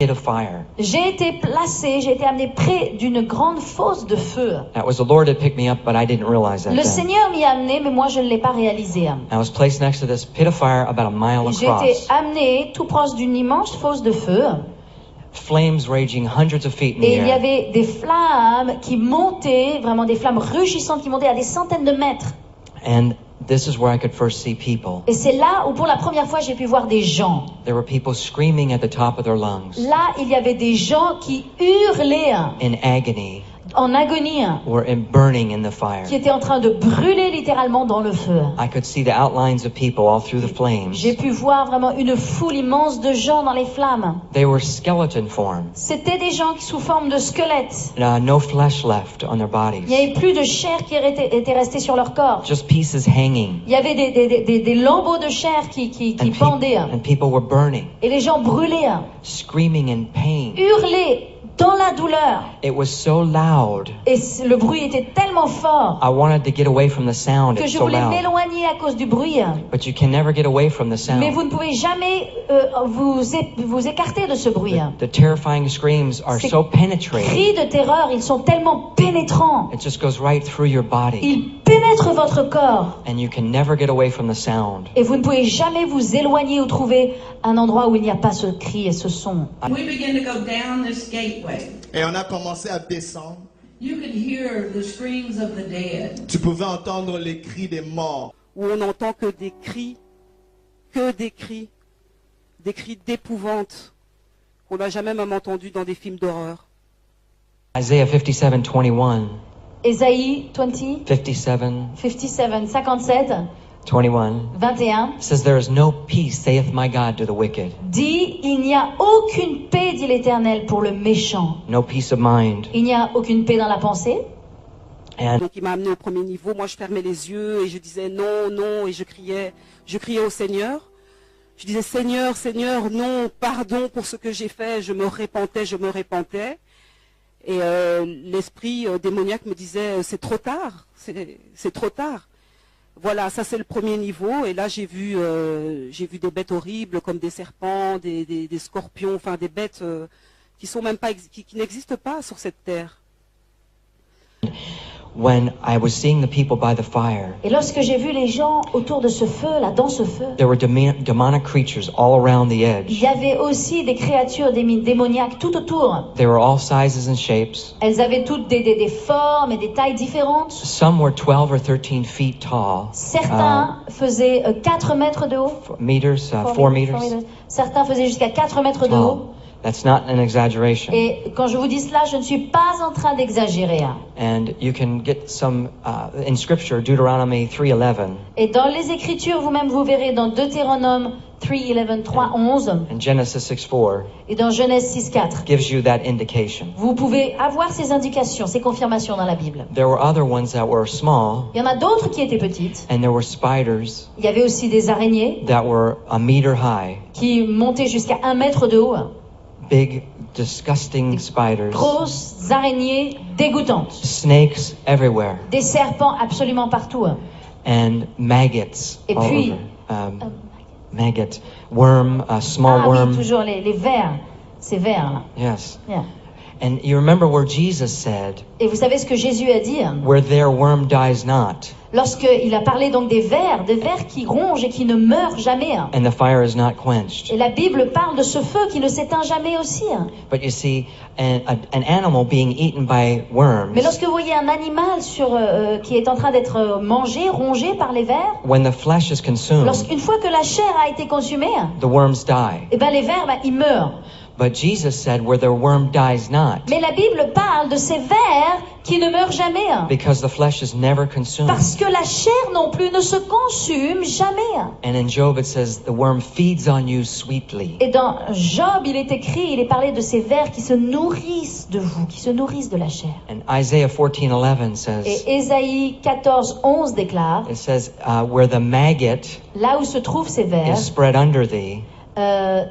pit of fire. J'ai été amené près d'une grande fosse de feu. That was the Lord that picked me up, but I didn't realize that Le then. Seigneur m'y a amené, mais moi je ne l'ai pas réalisé. I was placed next to this pit of fire about a mile J'ai été across. amené tout proche d'une immense fosse de feu. Flames raging hundreds of feet in the Et il y air. avait des flammes qui montaient, vraiment des flammes rugissantes qui montaient à des centaines de mètres. And this is where I could first see people. Et c'est là où pour la première fois j'ai pu voir des gens. There were people screaming at the top of their lungs Là, il y avait des gens qui hurlaient in agony, en agonie, were burning in the fire. qui étaient en train de brûler littéralement dans le feu. I could see the outlines of people all through the flames. J'ai pu voir vraiment une foule immense de gens dans les flammes. They were skeleton form. C'était des gens sous forme de squelettes. No flesh left on their Il n'y bodies. avait plus de chair qui était restée sur leur corps. Just pieces hanging. Il y avait des lambeaux de chair qui pendaient. And people were burning, Et les gens brûlaient, screaming in pain. hurlaient dans la douleur. It was so loud. Et le bruit était tellement fort I wanted to get away from the sound. que It's je so voulais loud. m'éloigner à cause du bruit. But you can never get away from the Mais sound. vous ne pouvez jamais vous écarter de ce bruit. The terrifying screams are Ces so penetrating. cris de terreur, ils sont tellement pénétrants. It just goes right through your body. Ils pénètrent votre corps. And you can never get away from the sound. Et vous ne pouvez jamais vous éloigner ou trouver un endroit où il n'y a pas ce cri et ce son. We began to go down this gateway. Et on a commencé à descendre. You could hear the screams of the dead. Tu pouvais entendre les cris des morts. Où on n'entend que des cris d'épouvante qu'on n'a jamais même entendu dans des films d'horreur. Isaiah 57:21. Ésaïe 57, 57, 21 says, "There is no peace, saith my God, to the wicked. dit: il n'y a aucune paix, dit l'Éternel, pour le méchant. No peace of mind." Il n'y a aucune paix dans la pensée. And Donc il m'a amené au premier niveau, moi je fermais les yeux et je disais non, non, et je criais au Seigneur. Je disais Seigneur, Seigneur, non, pardon pour ce que j'ai fait, je me repentais. Et l'esprit démoniaque me disait c'est trop tard, c'est trop tard. Voilà, ça c'est le premier niveau. Et là j'ai vu des bêtes horribles comme des serpents, des scorpions, enfin des bêtes qui sont même pas qui n'existent pas sur cette terre. when I was seeing the people by the fire, Et lorsque j'ai vu les gens autour de ce feu, là, dans ce feu, there were demonic creatures all around the il edge. y avait aussi des créatures démoniaques tout autour. They were all sizes and shapes. Elles avaient toutes des formes et des tailles différentes. Some were 12 or 13 feet tall. Certains faisaient 4 mètres de haut. 4 meters. Certains faisaient jusqu'à 4 mètres de haut. Tall. That's not an exaggeration. Et quand je vous dis cela, je ne suis pas en train d'exagérer. And you can get some in Scripture, Deuteronomy 3:11 Et dans les Écritures, vous-même, vous verrez dans Deutéronome 3:11, 3:11 and Genesis 6:4 et dans Genèse 6:4. gives you that indication. Vous pouvez avoir ces indications, ces confirmations dans la Bible. There were other ones that were small, Il y en a d'autres qui étaient petites. and there were spiders Il y avait aussi des araignées that were a meter high. qui montaient jusqu'à 1 mètre de haut. Big, disgusting spiders. Grosses araignées dégoûtantes. Snakes everywhere. Des serpents absolument partout. And maggots Et all puis, over. Maggot, worm, a small Ah worm. oui, toujours les vers. Ces vers là. Yes. Yeah. And you remember where Jesus said, Et vous savez ce que Jésus a dit where their worm dies not, lorsqu'il a parlé donc des vers qui rongent et qui ne meurent jamais. and the fire is not quenched. Et la Bible parle de ce feu qui ne s'éteint jamais aussi. But you see, an animal being eaten by worms, Mais lorsque vous voyez un animal qui est en train d'être mangé, rongé par les vers, when the flesh is consumed, une fois que la chair a été consumée, the worms die. eh ben les vers, ils meurent. But Jesus said, where their worm dies not, Mais la Bible parle de ces vers qui ne meurent jamais. because the flesh is never consumed. Parce que la chair non plus ne se consume jamais. And in Job it says, the worm feeds on you sweetly. Et dans Job, il est parlé de ces vers qui se nourrissent de vous, qui se nourrissent de la chair. And Isaiah 14:11 says, Et Ésaïe 14:11 déclare, it says, where the maggot là où se trouvent ces vers, is spread under thee,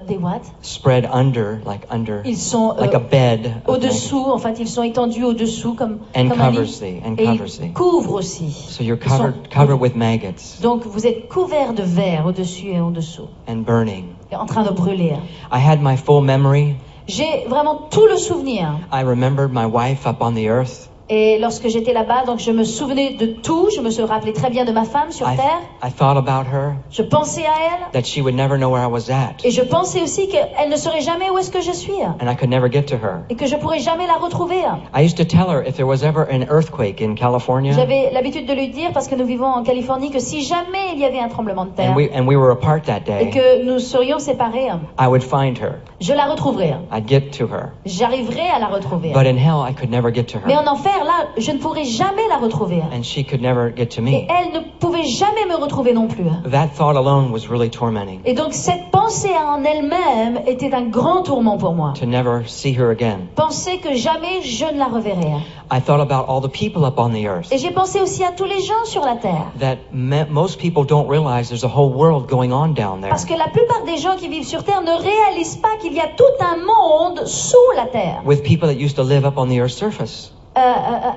des what? spread under, like under, Ils sont like a bed, of au-dessous, en fait, ils sont étendus au-dessous comme And un lit. covers thee, and Et covers ils thee. couvrent aussi. So you're Ils sont- covered with maggots Donc vous êtes couverts de vers au-dessus et en dessous, and burning. et en train de brûler. I had my full memory, J'ai vraiment tout le souvenir. I remembered my wife up on the earth. Et lorsque j'étais là-bas, donc je me souvenais de tout. Je me rappelais très bien de ma femme sur terre. I thought about her, Je pensais à elle. that she would never know where I was at, Et je pensais aussi qu'elle ne saurait jamais où est-ce que je suis. and I could never get to her. Et que je pourrais jamais la retrouver. I used to tell her if there was ever an earthquake in California, J'avais l'habitude de lui dire, parce que nous vivons en Californie, que si jamais il y avait un tremblement de terre and we were apart that et day, que nous serions séparés, I would find her. je la retrouverais. I'd get to her. J'arriverais à la retrouver. But in hell, I could never get to Mais her, en enfer, là, je ne pourrais jamais la retrouver. and she could never get to Et me. elle ne pouvait jamais me retrouver non plus. That thought alone was really tormenting, Et donc cette pensée en elle-même était un grand tourment pour moi. to never see her again. Penser que jamais je ne la reverrai. I thought about all the people up on the earth, Et j'ai pensé aussi à tous les gens sur la terre. that most people don't realize there's a whole world going on down there, Parce que la plupart des gens qui vivent sur terre ne réalisent pas qu'il y a tout un monde sous la terre. with people that used to live up on the earth's surface.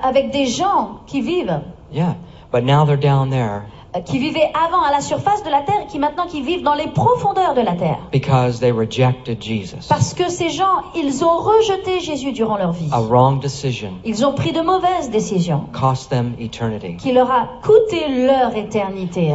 Avec des gens qui vivent, Yeah, but now they're down there qui vivaient avant à la surface de la terre et qui maintenant qui vivent dans les profondeurs de la terre. because they rejected Jesus. Parce que ces gens, ils ont rejeté Jésus durant leur vie. A wrong decision Ils ont pris de mauvaises décisions cost them eternity. qui leur a coûté leur éternité.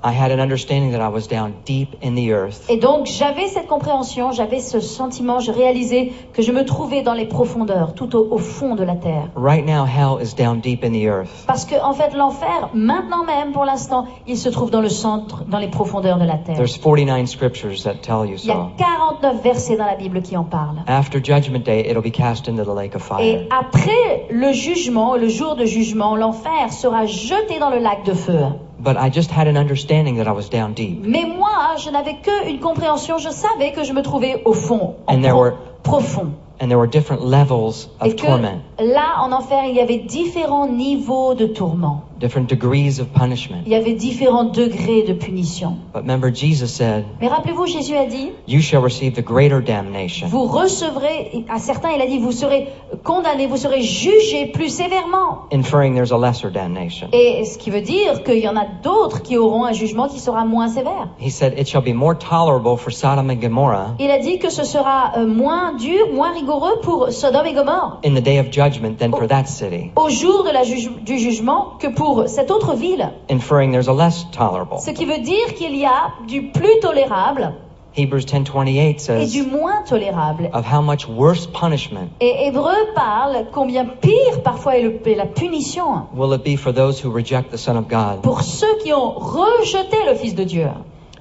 I had an understanding that I was down deep in the earth, Et donc j'avais cette compréhension, j'avais ce sentiment, je réalisais que je me trouvais dans les profondeurs, tout au fond de la terre. right now hell is down deep in the earth. Parce que en fait l'enfer, maintenant même pour l'instant, il se trouve dans le centre, dans les profondeurs de la terre. There's 49 scriptures that tell you Il y a so. 49 versets dans la Bible qui en parlent. After judgment day, it'll be cast into the lake of fire. Et après le jugement, le jour de jugement, l'enfer sera jeté dans le lac de feu. But I just had an understanding that I was down deep. Mais moi, je n'avais qu'une compréhension, je savais que je me trouvais au fond, en And there were- profond. And there were different levels Et of que torment, là, en enfer, il y avait différents niveaux de tourment. different degrees of punishment. Il y avait différents degrés de punition. But remember, Jesus said, Mais rappelez-vous, Jésus a dit, you shall receive the greater damnation. vous recevrez, à certains, il a dit, vous serez condamnés, vous serez jugés plus sévèrement. Inferring there's a lesser damnation. Et ce qui veut dire qu'il y en a d'autres qui auront un jugement qui sera moins sévère. He said, it shall be more tolerable for Sodom and Gomorrah Il a dit que ce sera moins dur, moins rigoureux pour Sodome et Gomorrhe in the day of judgment than for that city. au jour de du jugement que pour cette autre ville. Inferring there's a less tolerable. Ce qui veut dire qu'il y a du plus tolérable Hebrews 10:28 et says du moins tolérable. of how much worse punishment Et Hébreu parle combien pire parfois est la punition will it be for those who reject the Son of God. pour ceux qui ont rejeté le Fils de Dieu.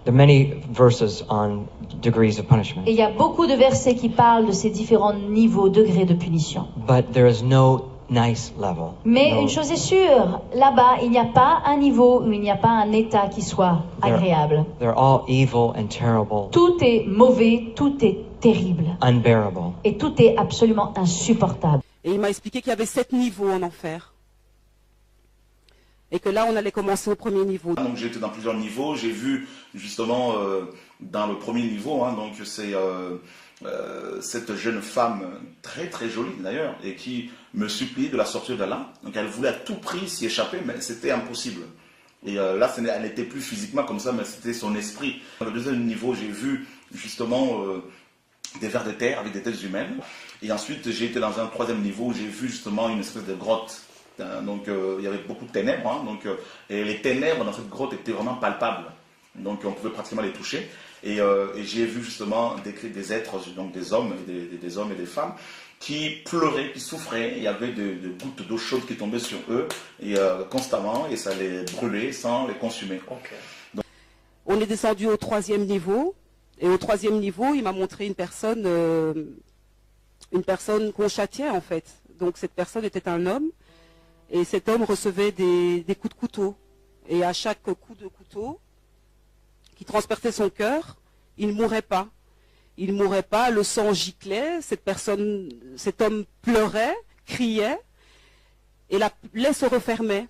There are many verses on degrees of punishment, Et il y a beaucoup de versets qui parlent de ces différents niveaux, degrés de punition. but there is no nice level. Mais No- une chose est sûre, là-bas, il n'y a pas un niveau où il n'y a pas un état qui soit agréable. They're all evil and terrible, Tout est mauvais, tout est terrible. unbearable. Et tout est absolument insupportable. Et il m'a expliqué qu'il y avait 7 niveaux en enfer. Et que là, on allait commencer au premier niveau. Donc j'ai été dans plusieurs niveaux. J'ai vu justement dans le premier niveau, donc c'est cette jeune femme très très jolie d'ailleurs et qui me suppliait de la sortir de là. Donc elle voulait à tout prix s'y échapper, mais c'était impossible. Et là, elle n'était plus physiquement comme ça, mais c'était son esprit. Dans le deuxième niveau, j'ai vu justement des vers de terre avec des têtes humaines. Et ensuite, j'ai été dans un troisième niveau où j'ai vu justement une espèce de grotte. Donc il y avait beaucoup de ténèbres, et les ténèbres dans cette grotte étaient vraiment palpables, donc on pouvait pratiquement les toucher, et j'ai vu justement des êtres, donc des hommes et des femmes qui pleuraient, qui souffraient. Il y avait des gouttes d'eau chaude qui tombaient sur eux et constamment, et ça les brûlait sans les consumer. Donc, On est descendu au troisième niveau. Et au troisième niveau, il m'a montré une personne qu'on châtiait en fait. Donc cette personne était un homme. Et cet homme recevait des coups de couteau. Et à chaque coup de couteau qui transperçait son cœur, il ne mourait pas. Il ne mourait pas, le sang giclait, cet homme pleurait, criait, et la plaie se refermait.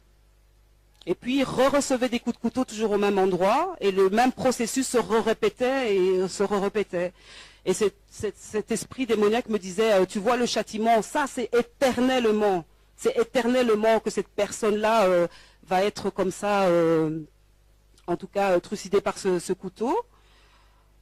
Et puis il recevait des coups de couteau toujours au même endroit, et le même processus se répétait et se répétait. Et cet esprit démoniaque me disait, tu vois le châtiment, ça c'est éternellement. C'est éternellement que cette personne-là va être comme ça, en tout cas trucidée par ce couteau.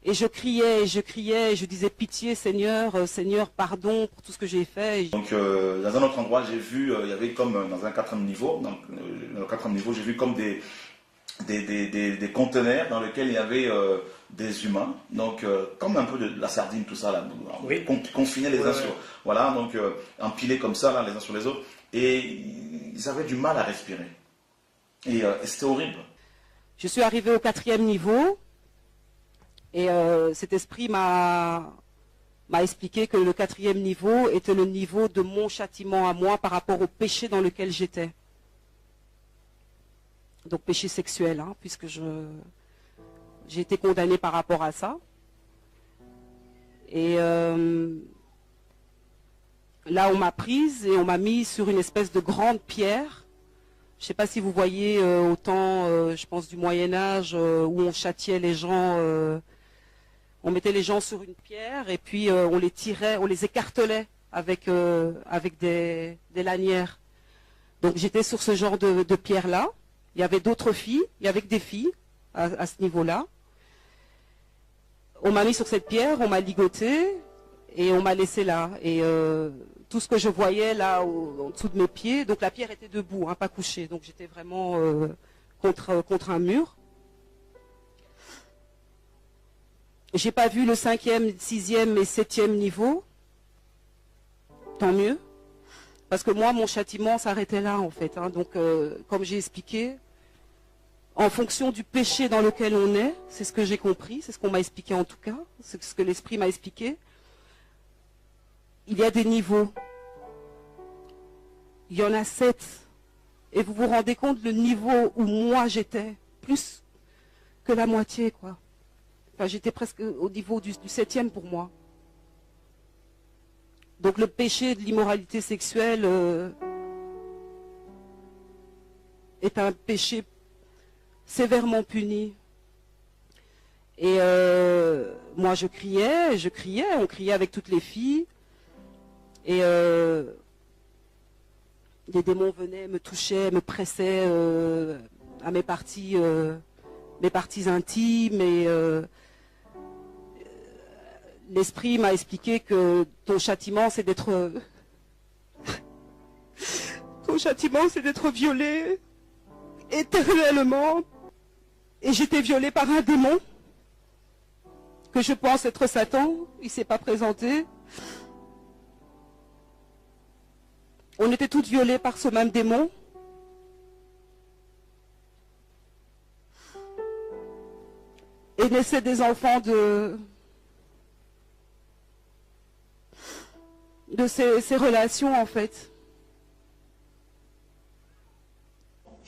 Et je criais, et je disais pitié Seigneur, Seigneur, pardon pour tout ce que j'ai fait. Donc dans un autre endroit, j'ai vu, il y avait comme dans un 4e niveau, dans le 4e niveau, j'ai vu comme des conteneurs dans lesquels il y avait des humains, donc comme un peu de la sardine, tout ça, là, oui. Confinés les uns sur... Voilà, donc empilés comme ça, là, les uns sur les autres, et ils avaient du mal à respirer. Et c'était horrible. Je suis arrivée au 4e niveau, et cet esprit m'a expliqué que le 4e niveau était le niveau de mon châtiment à moi par rapport au péché dans lequel j'étais. Donc péché sexuel, hein, puisque j'ai été condamnée par rapport à ça. Et là, on m'a prise et on m'a mis sur une espèce de grande pierre. Je ne sais pas si vous voyez au temps, je pense, du Moyen-Âge, où on châtiait les gens. On mettait les gens sur une pierre et puis on les tirait, on les écartelait avec des lanières. Donc j'étais sur ce genre de pierre-là. Il y avait d'autres filles, il y avait que des filles à ce niveau-là. On m'a mis sur cette pierre, on m'a ligoté et on m'a laissé là. Et tout ce que je voyais là en dessous de mes pieds, donc la pierre était debout, hein, pas couchée. Donc j'étais vraiment contre un mur. J'ai pas vu le 5e, 6e et 7e niveau. Tant mieux. Parce que moi, mon châtiment s'arrêtait là, en fait. Hein. Donc, comme j'ai expliqué, en fonction du péché dans lequel on est, c'est ce que j'ai compris, c'est ce qu'on m'a expliqué en tout cas, c'est ce que l'Esprit m'a expliqué, il y a des niveaux. Il y en a 7. Et vous vous rendez compte le niveau où moi j'étais, plus que la moitié, quoi. Enfin, j'étais presque au niveau du 7e pour moi. Donc le péché de l'immoralité sexuelle est un péché sévèrement puni. Et moi je criais, on criait avec toutes les filles. Et les démons venaient, me touchaient, me pressaient à mes parties intimes. Et l'Esprit m'a expliqué que ton châtiment, c'est d'être... ton châtiment, c'est d'être violé éternellement. Et j'étais violée par un démon, que je pense être Satan. Il ne s'est pas présenté. On était toutes violées par ce même démon. Et naissaient des enfants de ces relations, en fait.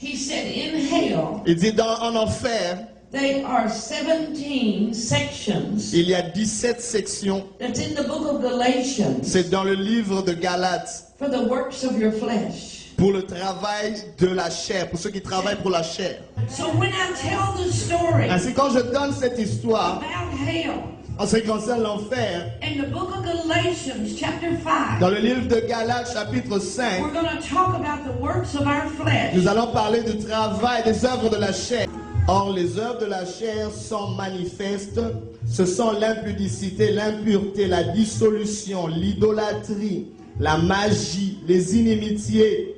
He said in hell, Il dit en enfer, there are 17 sections. il y a 17 sections. That's in the book of Galatians C'est dans le livre de Galates for the works of your flesh. pour le travail de la chair, pour ceux qui travaillent pour la chair. So when I tell the story Ainsi, quand je donne cette histoire about hell en ce qui concerne l'enfer, in the book of Galatians chapter 5, dans le livre de Galates chapitre 5, we're going to talk about the works of our flesh. nous allons parler du travail des œuvres de la chair. Or, les œuvres de la chair sont manifestes. Ce sont l'impudicité, l'impureté, la dissolution, l'idolâtrie, la magie, les inimitiés,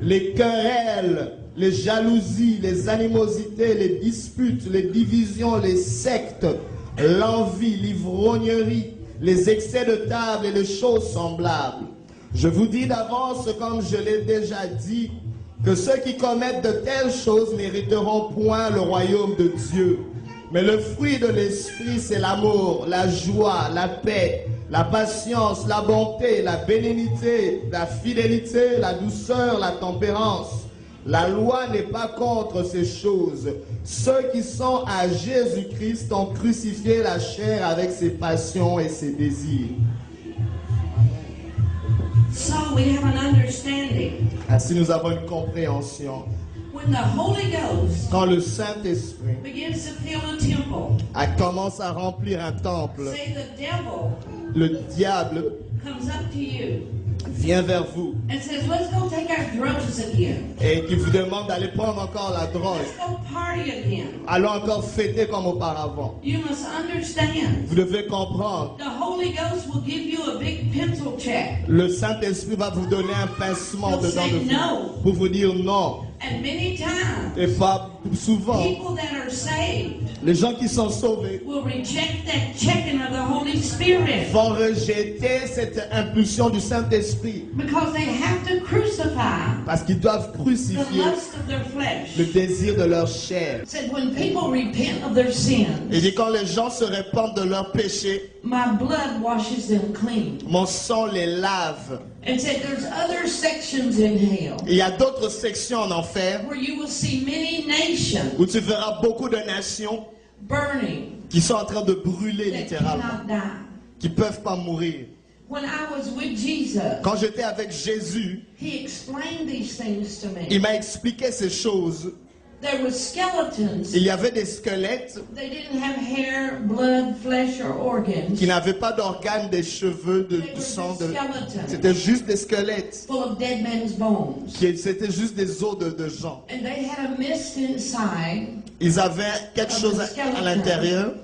les querelles, les jalousies, les animosités, les disputes, les divisions, les sectes, l'envie, l'ivrognerie, les excès de table et les choses semblables. Je vous dis d'avance, comme je l'ai déjà dit, que ceux qui commettent de telles choses mériteront point le royaume de Dieu. Mais le fruit de l'esprit, c'est l'amour, la joie, la paix, la patience, la bonté, la bénignité, la fidélité, la douceur, la tempérance. La loi n'est pas contre ces choses. Ceux qui sont à Jésus-Christ ont crucifié la chair avec ses passions et ses désirs. So we have an understanding. Ainsi, nous avons une compréhension. When the Holy Ghost Quand le Saint-Esprit begins to fill a temple, commence à remplir un temple, say the devil le diable comes up to you vient vers vous and says, let's go take our drugs again. et qui vous demande d'aller prendre encore la drogue, Let's go party again. allons encore fêter comme auparavant. You must understand. Vous devez comprendre, The Holy Ghost will give you a big pencil check. le Saint-Esprit va vous donner un pincement He'll dedans say de vous no. pour vous dire non. And many times, Et pas souvent, people that are saved les gens qui sont sauvés will reject that checking of the Holy Spirit vont rejeter cette impulsion du Saint-Esprit because they have to crucify parce qu'ils doivent the crucifier lust of their flesh. le désir de leur chair. It said, when people repent of their sins, Et dit quand les gens se répandent de leurs péchés, my blood washes them clean. mon sang les lave. And said, there's other sections in hell Et il y a d'autres sections en enfer where you will see many nations où tu verras beaucoup de nations burning qui sont en train de brûler that littéralement, cannot die. qui peuvent pas mourir. When I was with Jesus, Quand j'étais avec Jésus, he explained these things to il me. m'a expliqué ces choses. There were skeletons. Il y avait des squelettes They didn't have hair, blood, flesh, or organs. qui n'avaient pas d'organes, des cheveux, They du were sang. just skeletons C'était juste des squelettes. full of dead men's bones. C'était juste des os de gens. And they had a mist inside Ils avaient quelque chose à l'intérieur.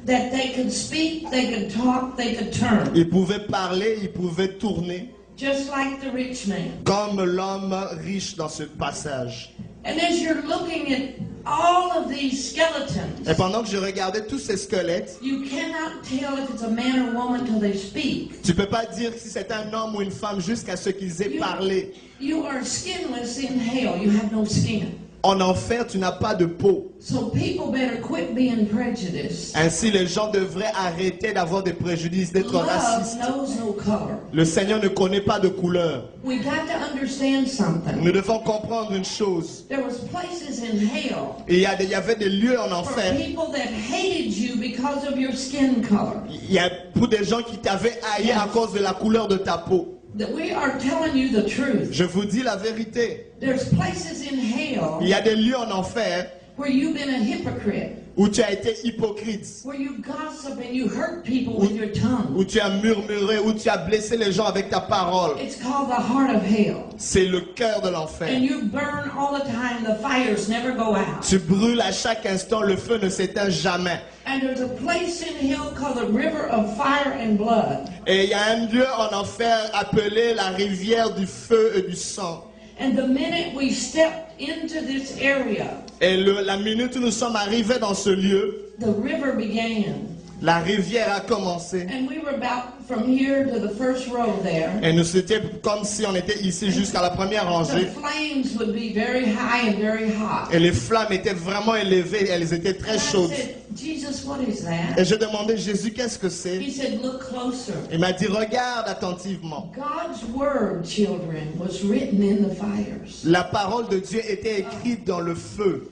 that they could speak, they could talk, they could turn. Ils pouvaient parler, ils pouvaient tourner, Just like the rich man. comme l'homme riche dans ce passage. And as you're looking at all of these Et skeletons, pendant que je regardais tous ces squelettes, you cannot tell if it's a man or woman till they speak. tu peux pas dire si c'est un homme ou une femme jusqu'à ce qu'ils aient parlé. You are skinless in hell. You have no skin. En enfer, tu n'as pas de peau. So people better quit being prejudiced. Ainsi, les gens devraient arrêter d'avoir des préjudices, d'être Love racistes. knows no color. Le Seigneur ne connaît pas de couleur. We got to understand something. Nous devons comprendre une chose. There was places in hell Et il y avait des lieux en for enfer. people that hated you because of your skin color. Il y a pour des gens qui t'avaient haï à cause de la couleur de ta peau. That we are telling you the truth. Je vous dis la vérité. There's places in hell Il y a des lieux en enfer where you've been a hypocrite, où tu as été hypocrite, where you gossip and you hurt people with your tongue. où tu as murmuré, où tu as blessé les gens avec ta parole. It's called the heart of hell. C'est le cœur de l'enfer. And you burn all the time. The fires never go out. Tu brûles à chaque instant, le feu ne s'éteint jamais. And there's a place in hell called the river of fire and blood. Et il y a un lieu en enfer appelé la rivière du feu et du sang. And the minute we stepped into this area, Et la minute où nous sommes arrivés dans ce lieu, the river began. la rivière a commencé. And we were about from here to the first row there. Et nous c'était comme si on était ici jusqu'à la première The rangée. flames would be very high and very hot. Et les flammes étaient vraiment élevées, elles étaient très And I chaudes. said, Jesus, what is that? Et je demandais, Jésus, qu'est-ce que c'est? He said, look closer. Il m'a dit, regarde attentivement. God's word, children, was written in the fires. La parole de Dieu était écrite dans le feu.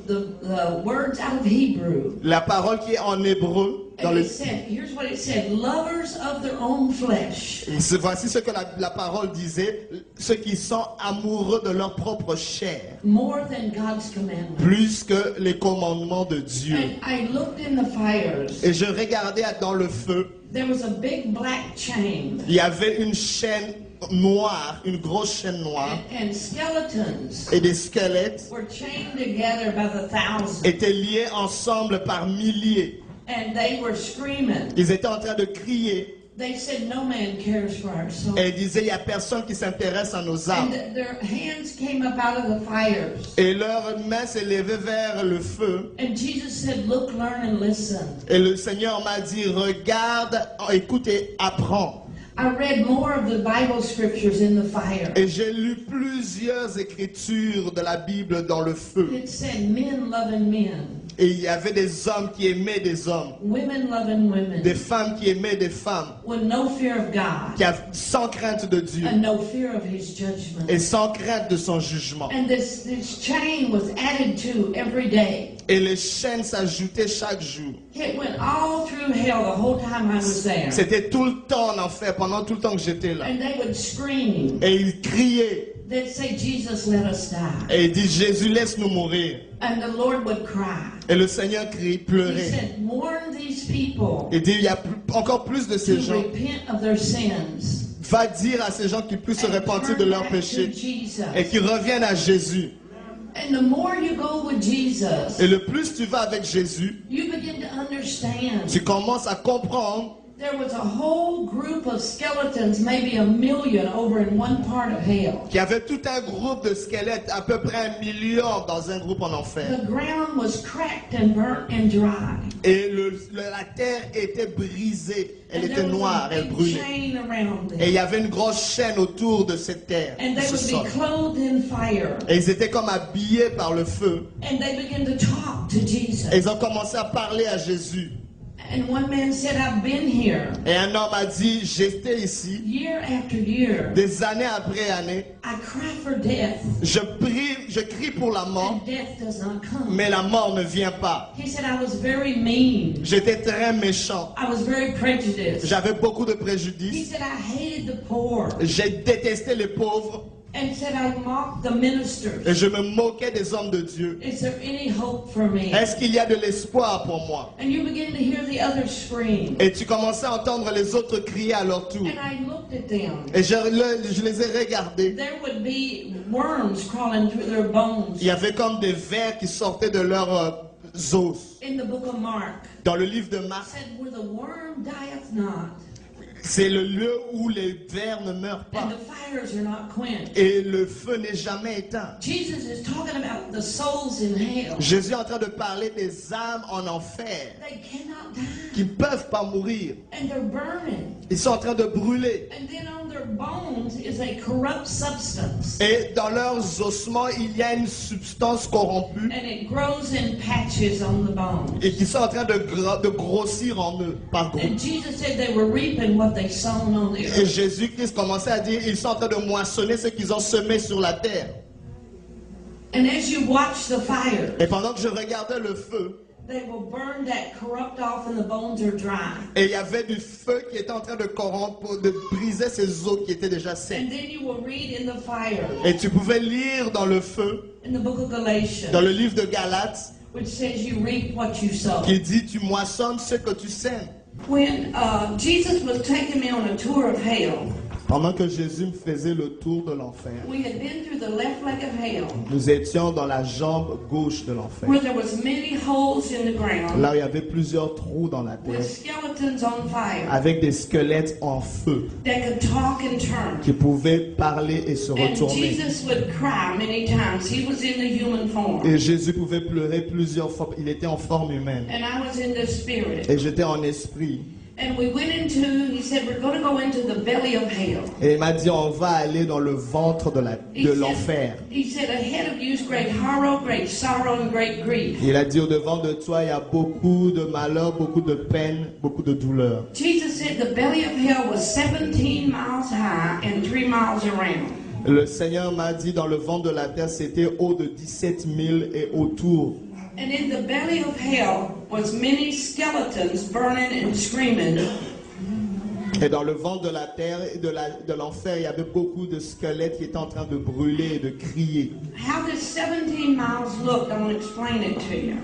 The words out of Hebrew. La parole qui est en hébreu. Dans And le... it said, here's what it said, lovers of their own flesh. Voici ce que la parole disait, ceux qui sont amoureux de leur propre chair, More than God's commandments. plus que les commandements de Dieu. And I looked in the fires. Et je regardais dans le feu, There was a big black chain. il y avait une chaîne noire, une grosse chaîne noire, And skeletons et des squelettes were chained together by the thousands. étaient liés ensemble par milliers. And they were screaming. Ils étaient en train de crier They said, no man cares for our soul. et ils disaient, il n'y a personne qui s'intéresse à nos âmes. And their hands came up out of the fires. Et leurs mains s'élevaient vers le feu. And Jesus said, look, learn, and listen. Et le Seigneur m'a dit, regarde, écoute et apprends. I read more of the Bible scriptures in the fire. Et j'ai lu plusieurs écritures de la Bible dans le feu. It said men loving men, Et il y avait des hommes qui aimaient des hommes, women loving women, des femmes qui aimaient des femmes, with no fear of God sans crainte de Dieu and no fear of his judgment. et sans crainte de son jugement. And this chain was added to every day. Et les chaînes s'ajoutaient chaque jour. It went all through hell the whole time I was there. C'était tout le temps en enfer, pendant tout le temps que j'étais là. And they would scream. Et ils criaient. They'd say, Jesus, let us die. Et ils disent, Jésus, laisse-nous mourir. And the Lord would cry. Et le Seigneur crie, He pleurait. said, warn these people Et dit, il y a encore plus de to ces gens. repent of their sins. Va dire à ces gens qu'ils puissent se repentir de leurs Turn back péchés to Jesus. et qu'ils reviennent à Jésus. And the more you go with Jesus, Et le plus tu vas avec Jésus, you begin to understand. tu commences à comprendre There was a whole group of skeletons, maybe 1 million, over in one part of hell. qu'il y avait tout un groupe de squelettes, à peu près 1 million dans un groupe en enfer. The ground was cracked and burnt and dry. Et la terre était brisée, elle And était there was noire, a elle big brûlait. chain around Et them. il y avait une grosse chaîne autour de cette terre, And de they ce would sol. be clothed in fire. Et ils étaient comme habillés par le feu. And they began to talk to Jesus. Et ils ont commencé à parler à Jésus. And one man said, I've been here Et un homme a dit, j'étais ici, year after year. des années après années. I cry for death, Je crie pour la mort, and death does not come. mais la mort ne vient pas. He said, I was very mean. J'étais très méchant. I was very prejudiced. J'avais beaucoup de He préjudices. said, I hated the poor. J'ai détesté les pauvres And said, I mocked the ministers. et je me moquais des hommes de Dieu. Is there any hope for me? Est-ce qu'il y a de l'espoir pour moi? And you begin to hear the others scream. Et tu commençais à entendre les autres crier à leur tour. And I looked at them. Et je les ai regardés. There would be worms crawling through their bones. Il y avait comme des vers qui sortaient de leurs os. In the book of Mark, Dans le livre de it Marc, said, where the worm dieth not, c'est le lieu où les vers ne meurent and pas. the fires are not quenched. Et le feu n'est jamais éteint. Jesus is talking about the souls in hell. Jésus est en train de parler des âmes en enfer They cannot die. qui ne peuvent pas mourir. And they're burning. Ils sont en train de brûler. And then on their bones is a corrupt substance. Et dans leurs ossements, il y a une substance corrompue And it grows in patches on the bones. et qui sont en train de grossir en eux par groupe. And Jesus said they were reaping what they sown on the Et earth. Jésus-Christ commençait à dire, ils sont en train de moissonner ce qu'ils ont semé sur la terre. And as you watch the fire, Et pendant que je regardais le feu, they will burn that corrupt off and the bones are dry. et il y avait du feu qui était en train de corrompre, de briser ces os qui étaient déjà secs. And then you will read in the fire, Et tu pouvais lire dans le feu, in the book of Galatians, dans le livre de Galates, which says you reap what you sow. qui dit, tu moissonnes ce que tu sèmes. When Jesus was taking me on a tour of hell, Pendant que Jésus me faisait le tour de l'enfer, we had been through the left leg of hell, nous étions dans la jambe gauche de l'enfer. where there was many holes in the ground Là où il y avait plusieurs trous dans la terre, with skeletons on fire avec des squelettes en feu that could talk and turn. qui pouvaient parler et se And retourner. Jesus would cry many times. He was in the human form. Et Jésus pouvait pleurer plusieurs fois. Il était en forme humaine. And I was in the spirit. Et j'étais en esprit. And we went into, he said, we're going to go into the belly of hell. Et il m'a dit, on va aller dans le ventre de l'enfer. He said, ahead of you is great horror, great sorrow, and great grief. Il a dit, au devant de toi, il y a beaucoup de malheur, beaucoup de peine, beaucoup de douleur. Jesus said the belly of hell was 17 miles high and 3 miles around. Le Seigneur m'a dit, dans le ventre de la terre, c'était haut de 17 000 et autour. And in the belly of hell was many skeletons burning and screaming. Et dans le ventre de la terre et de l'enfer, il y avait beaucoup de squelettes qui étaient en train de brûler et de crier. How this 17 miles looked, I'm going to explain it to you.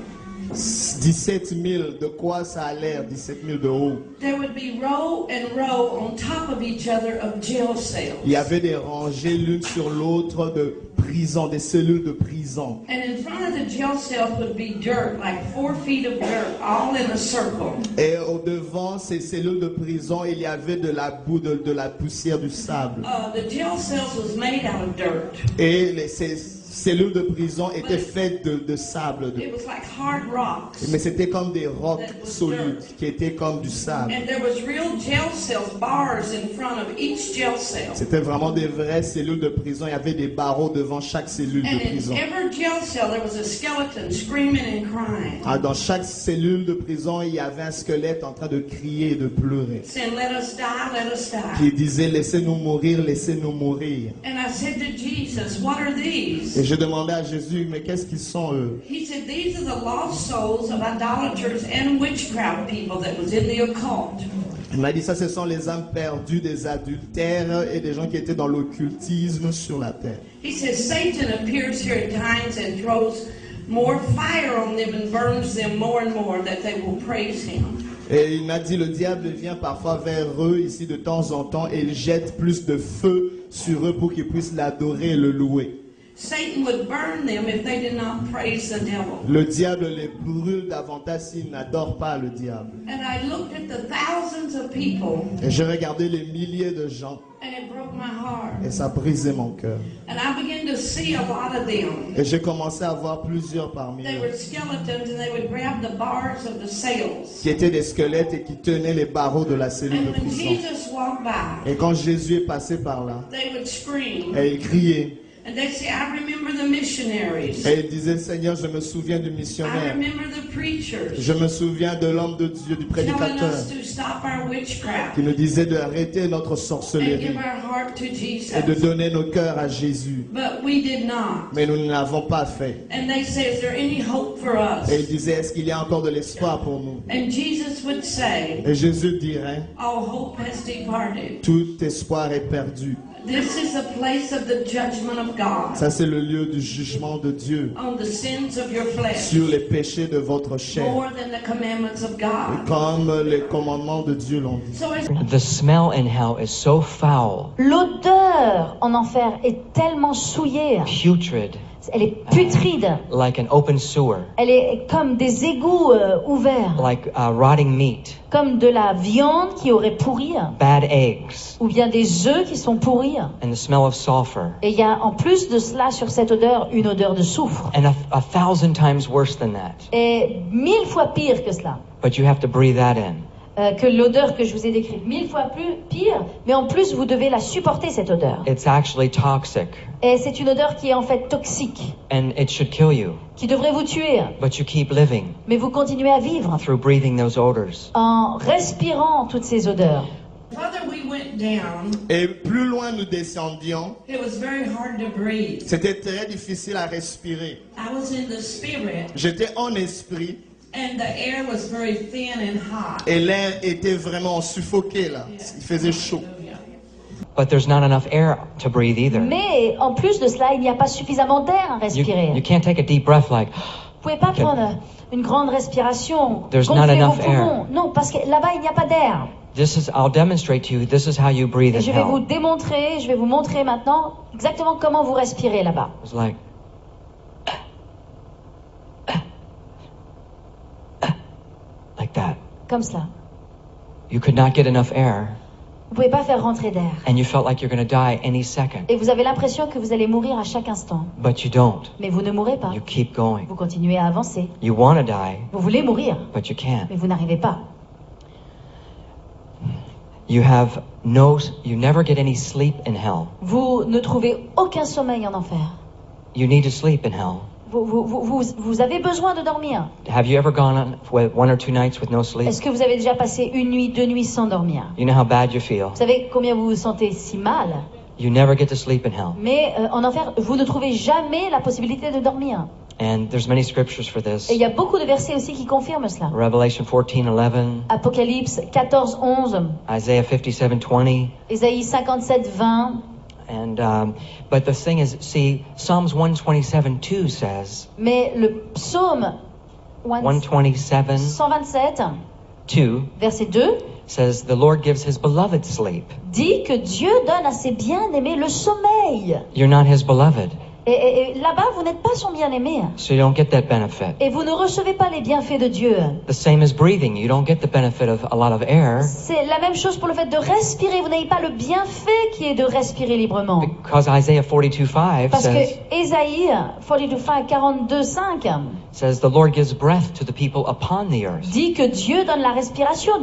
17 000, de quoi ça a l'air, 17 000 de haut? There would be row and row on top of each other of jail cells. Il y avait des rangées l'une sur l'autre de prisons, des cellules de prison. And in front of the jail cells would be dirt, like 4 feet of dirt, all in a circle. Et au devant ces cellules de prison, il y avait de la boue, de la poussière, du sable. The jail cells was made out of dirt. Et ces cellules de prison étaient faites de sable. It was like hard rocks. Mais c'était comme des rocs solides qui étaient comme du sable. And there was real jail cells, bars in front of each jail cell. C'était vraiment des vraies cellules de prison. Il y avait des barreaux devant chaque cellule And de prison. in every jail cell there was a skeleton screaming and crying, Dans chaque cellule de prison, il y avait un squelette en train de crier et de pleurer, saying, let us die, let us die. qui disait, laissez-nous mourir, laissez-nous mourir. And I said to Jesus, what are these? Et je demandais à Jésus, mais qu'est-ce qu'ils sont eux? He said, these are the lost souls of idolaters and witchcraft people that was in the occult. Il m'a dit, ça, ce sont les âmes perdues des adultères et des gens qui étaient dans l'occultisme sur la terre. He says, Satan appears here at times and throws more fire on them and burns them more and more that they will praise him. Et il m'a dit, le diable vient parfois vers eux ici de temps en temps et il jette plus de feu sur eux pour qu'ils puissent l'adorer et le louer. Satan would burn them if they did not praise the devil. Le diable les brûle davantage s'ils n'adorent pas le diable. And I looked at the thousands of people, Et j'ai regardé les milliers de gens and it broke my heart. et ça brisait mon cœur. And I began to see a lot of them. Et j'ai commencé à voir plusieurs parmi They eux were skeletons, and they would grab the bars of the sails. qui étaient des squelettes et qui tenaient les barreaux de la cellule And de when prison. Jesus walked by, Et quand Jésus est passé par là, they would scream. et il criait, And they'd say, I remember the missionaries. et il disait, Seigneur, je me souviens du I missionnaire. remember the preachers Je me souviens de l'homme de Dieu, du telling prédicateur, us to stop our witchcraft qui nous disait d'arrêter notre and sorcellerie give our heart to Jesus. et de donner nos cœurs à Jésus. But we did not. Mais nous ne l'avons pas fait. And they say, is there any hope for us? Et il disait, est-ce qu'il y a encore de l'espoir pour nous? And Jesus would say, Et Jésus dirait, all hope has departed. tout espoir est perdu. This is a place of the judgment of God Ça, c'est le lieu du jugement de Dieu on the sins of your flesh, sur les péchés de votre chair, more than the commandments of God. comme les commandements de Dieu l'ont dit. So as The smell in hell is so foul, L'odeur en enfer est tellement souillée. putrid, Elle est putride. like an open sewer, Elle est comme des égouts ouverts. like rotting meat, Comme de la viande qui aurait pourri. bad eggs, Ou bien des œufs qui sont pourris. and the smell of sulfur. Et il y a en plus de cela sur cette odeur une odeur de soufre. And a thousand times worse than that. Et 1000 fois pire que cela. But you have to breathe that in. Que l'odeur que je vous ai décrite. 1000 fois plus pire. Mais en plus vous devez la supporter cette odeur. It's actually toxic, Et c'est une odeur qui est en fait toxique. and it should kill you. Qui devrait vous tuer. But you keep living Mais vous continuez à vivre. through breathing those odors. En respirant toutes ces odeurs. further we went down, Et plus loin nous descendions, it was very hard to breathe. c'était très difficile à respirer. I was in the spirit, J'étais en esprit and the air was very thin and hot. et l'air était vraiment suffoqué là. Il faisait chaud. But there's not enough air to breathe either. Mais en plus de cela, il n'y a pas suffisamment d'air à You respirer. can't take a deep breath like, Vous pouvez pas prendre une grande respiration, There's not gonfler vos enough air. poumons. Non, parce que là-bas, il n'y a pas d'air. I'll demonstrate to you, this is how you breathe Et in je vais vous hell. démontrer, je vais vous montrer maintenant exactement comment vous respirez là-bas. It's like, like that. Comme cela. You could not get enough air, Vous pouvez pas faire rentrer d'air. and you felt like you're going to die any second. Et vous avez l'impression que vous allez mourir à chaque instant. But you don't. Mais vous ne mourrez pas. You keep going. Vous continuez à avancer. You want to die, Vous voulez mourir, but you can't. mais vous n'arrivez pas. You never get any sleep in hell. Vous ne trouvez aucun sommeil en enfer. You need to sleep in hell. Vous avez besoin de dormir. Have you ever gone on with 1 or 2 nights with no sleep? Est-ce que vous avez déjà passé une nuit, 2 nuits sans dormir? You know how bad you feel. Vous savez combien vous vous sentez si mal? You never get to sleep in hell. Mais en enfer, vous ne trouvez jamais la possibilité de dormir. And there's many scriptures for this. Et il y a beaucoup de versets aussi qui confirment cela. Revelation 14:11, Apocalypse 14, 11, Isaiah 57:20, Ésaïe 57, 20. and but the thing is, see, Psalms 127:2 says, Mais le psaume 127:2 verset 2, says, the Lord gives His beloved sleep. dit que Dieu donne à ses bien-aimés le sommeil. You're not His beloved, Et là-bas, vous n'êtes pas son bien-aimé. so you don't get that benefit. Et vous ne recevez pas les bienfaits de Dieu. The same as breathing. You don't get the benefit of a lot of air C'est la même chose pour le fait de respirer. Vous n'avez pas le bienfait qui est de respirer librement. because Isaiah 42:5 Parce says, que Ésaïe 42:5 says the Lord gives breath to the people upon the earth. dit que Dieu donne la respiration,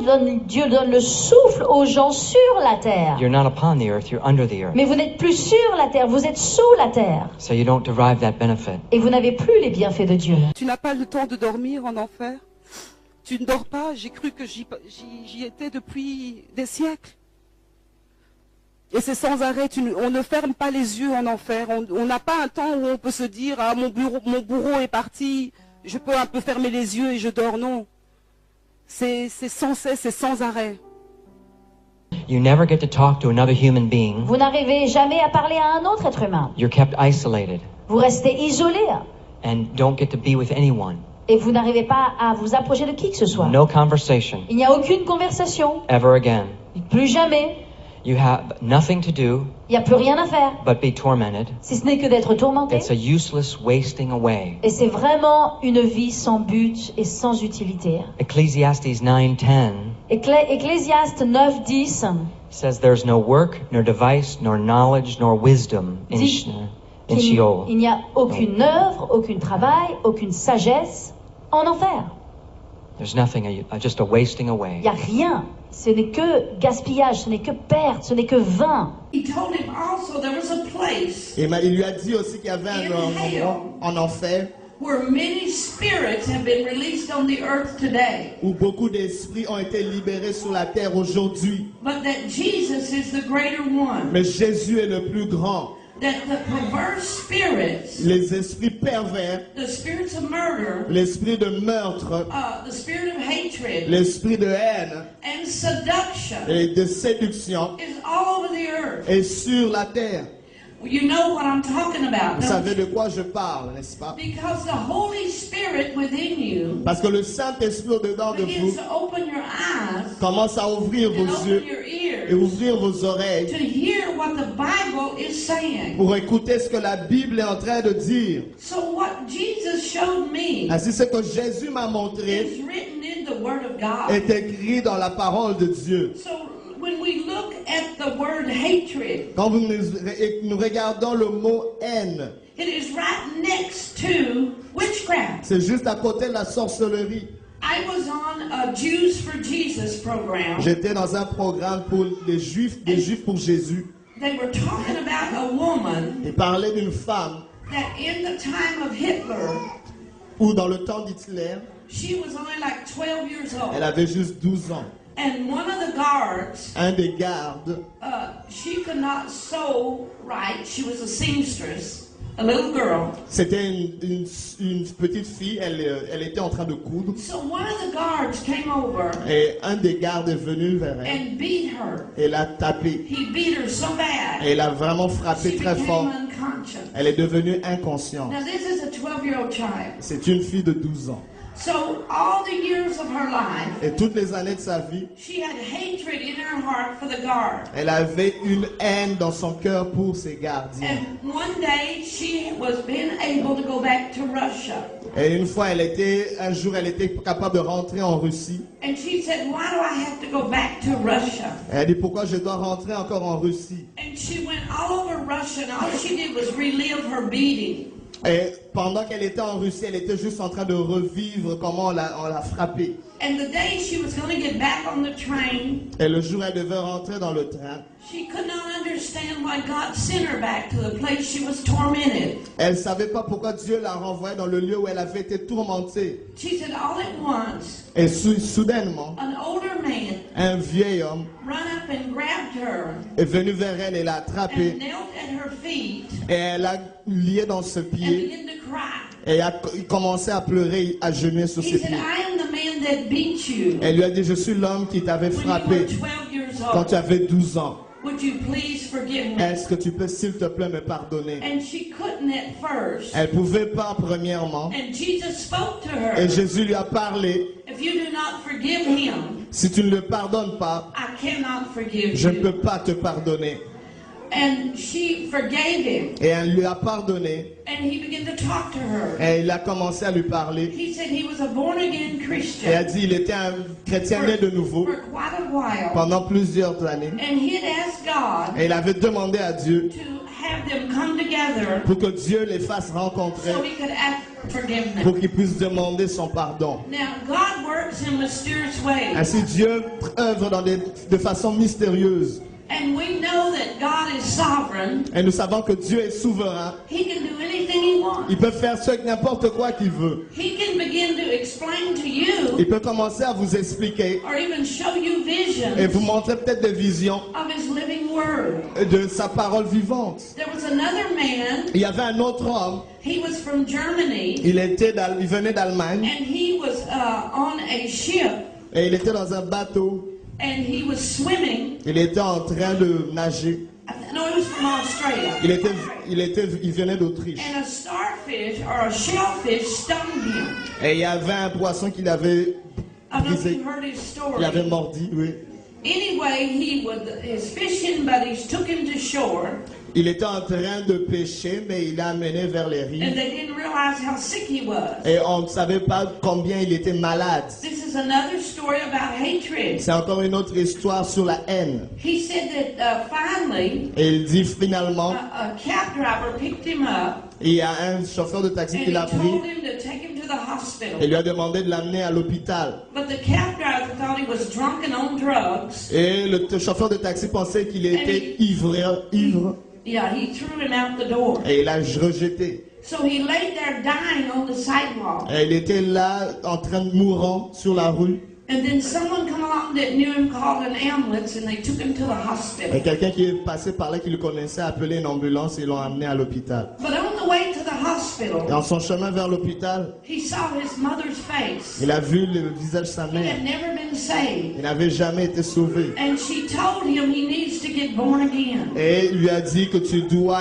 Dieu donne le souffle aux gens sur la terre. You're not upon the earth, you're under the earth. Mais vous n'êtes plus sur la terre, vous êtes sous la terre. So you don't derive that benefit. Et vous n'avez plus les bienfaits de Dieu. Tu n'as pas le temps de dormir en enfer. Tu ne dors pas. J'ai cru que j'y étais depuis des siècles. Et c'est sans arrêt. On ne ferme pas les yeux en enfer. On n'a pas un temps où on peut se dire « Ah, mon bourreau est parti. Je peux un peu fermer les yeux et je dors. » Non. C'est sans cesse, c'est sans arrêt. You never get to talk to another human being. Vous n'arrivez jamais à parler à un autre être humain. You're kept isolated Vous restez isolé and don't get to be with anyone. Et vous n'arrivez pas à vous approcher de qui que ce soit. No conversation Il n'y a aucune conversation. ever again. Plus jamais. You have nothing to do Il n'y a plus rien à faire. but be tormented. Si ce n'est que d'être tourmenté. It's a useless wasting away. Et c'est vraiment une vie sans but et sans utilité. Ecclesiastes 9:10 Ecclésiaste 9:10 says there's no work, nor device, nor knowledge, nor wisdom in dit in qu'il Sheol. il n'y a aucune œuvre, aucun travail, aucune sagesse en enfer. There's nothing, just a wasting Il away. n'y a rien. Ce n'est que gaspillage, ce n'est que perte, ce n'est que vain. He told him also there was a place Et il lui a dit aussi qu'il y avait un endroit en enfer where many spirits have been released on the earth today, où beaucoup d'esprits ont été libérés sur la terre aujourd'hui. but that Jesus is the greater one. Mais Jésus est le plus grand. That the perverse spirits, Les esprits pervers, the spirits of murder, l'esprit de meurtre, the spirit of hatred, l'esprit de haine and seduction et de séduction is all over the earth. est sur la terre. You know what I'm talking about, Vous don't savez you? de quoi je parle, n'est-ce pas? Because the Holy Spirit within you Parce que le Saint-Esprit au-dedans de begins vous to open your eyes commence à ouvrir and vos open yeux your et ears ouvrir vos oreilles to hear what the Bible is saying. pour écouter ce que la Bible est en train de dire. So what Jesus showed me Ainsi, ce que Jésus m'a montré is written in the Word of God. est écrit dans la parole de Dieu. So when we look at the word hatred, Quand nous regardons le mot haine, it is right next to witchcraft. c'est juste à côté de la sorcellerie. I was on a Jews for Jesus program. J'étais dans un programme pour les Juifs, des Juifs pour Jésus. They were talking about a woman Il parlait d'une femme that in the time of Hitler, où dans le temps d'Hitler, she was only like 12 years elle old. avait juste 12 ans. And one of the guards, Un des gardes, she could not sew right. She was a seamstress, a little girl. c'était une petite fille, elle était en train de coudre. So one of the guards came over Et un des gardes est venu vers elle and beat her. et l'a tapée. He beat her so bad, Et il a vraiment frappé she très fort. became unconscious. Elle est devenue inconsciente. Now this is a 12-year-old child. C'est une fille de 12 ans. So all the years of her life, Et toutes les années de sa vie, she had hatred in her heart for the guard. elle avait une haine dans son cœur pour ses gardiens. And one day she was being able to go back to Russia. Et une fois, un jour, elle était capable de rentrer en Russie. And she said, why do I have to go back to Russia? Elle a dit, pourquoi je dois rentrer encore en Russie? And she went all over Russia and all she did was relive her beating. Et pendant qu'elle était en Russie, elle était juste en train de revivre comment on l'a frappée. And the day she was going to get back on the train, Et le jour où elle devait rentrer dans le train, she could not understand why God sent her back to the place she was tormented. elle ne savait pas pourquoi Dieu la renvoyait dans le lieu où elle avait été tourmentée. She said all at once, Et soudainement, an older man un vieil homme run up and grabbed her est venu vers elle et l'a attrapée. and knelt at her feet Et elle a lié dans ses and pieds began to cry. et a commencé à pleurer, à genouiller sur He ses said, pieds. I am the man that beat you Elle lui a dit, je suis l'homme qui t'avait when you frappé were 12 years quand old. tu avais 12 ans. Would you please forgive me? Est-ce que tu peux, s'il te plaît, me pardonner? And she couldn't at first. Elle pouvait pas, premièrement. And Jesus spoke to Et her. Jésus lui a parlé, If you do not forgive him, si tu ne le pardonnes pas, I cannot forgive je ne you. peux pas te pardonner. And she forgave him. Et elle lui a pardonné. And he began to talk to her. Et il a commencé à lui parler. He said he was a born-again Et Christian elle dit, il était un chrétien né de nouveau for quite a while. pendant plusieurs années. And he had asked God Et il avait demandé à Dieu to have them come together pour que Dieu les fasse rencontrer, so he could ask for forgiveness. pour qu'ils puissent demander son pardon. Now, God works in mysterious ways. Ainsi, Dieu œuvre de façon mystérieuse. And we know that God is sovereign. Et nous savons que Dieu est souverain. He can do anything he wants. Il peut faire ce n'importe quoi qu'il veut. He can begin to explain to you Il peut commencer à vous expliquer or even show you visions et vous montrer peut-être des visions of his living word. de sa parole vivante. There was another man. Il y avait un autre homme. He was from Germany. Il venait d'Allemagne And he was on a ship. et il était dans un bateau. And he was swimming. Il était en train de nager. No, he was from Australia. Il venait d'Autriche. And a starfish starfish or a shellfish stung him. Et il y avait un poisson qui l'avait I don't know if brisé, you heard his qui l'avait story. mordi, oui. Anyway, his fishing buddies took him to shore, Il était en train de pêcher, mais il l'a amené vers les and rives. they didn't realize how sick he was. Et on ne savait pas combien il était malade. This is another story about hatred. C'est encore une autre histoire sur la haine. He said that finally, Et il dit finalement, a cab driver picked him up il y a un chauffeur de taxi and qui he l'a pris told him to take him to the hospital. et lui a demandé de l'amener à l'hôpital. But the cab driver thought he was drunk and on drugs. Et le chauffeur de taxi pensait qu'il était ivre, Yeah, he threw him out the door. et il l'a rejeté. So he lay there dying on the sidewalk. Et il était là en train de mourant sur la rue. And then someone come along that knew him called an ambulance and they took him to the Et hospital. quelqu'un qui est passé par là, qui le connaissait, a appelé une ambulance et l'ont amené à l'hôpital. But on the way to the Et hospital, en son chemin vers l'hôpital, he saw his mother's face. il a vu le visage de sa He mère. had never been saved. Il n'avait jamais été sauvé. And she told him he needs to get born again. Et il lui a dit que tu dois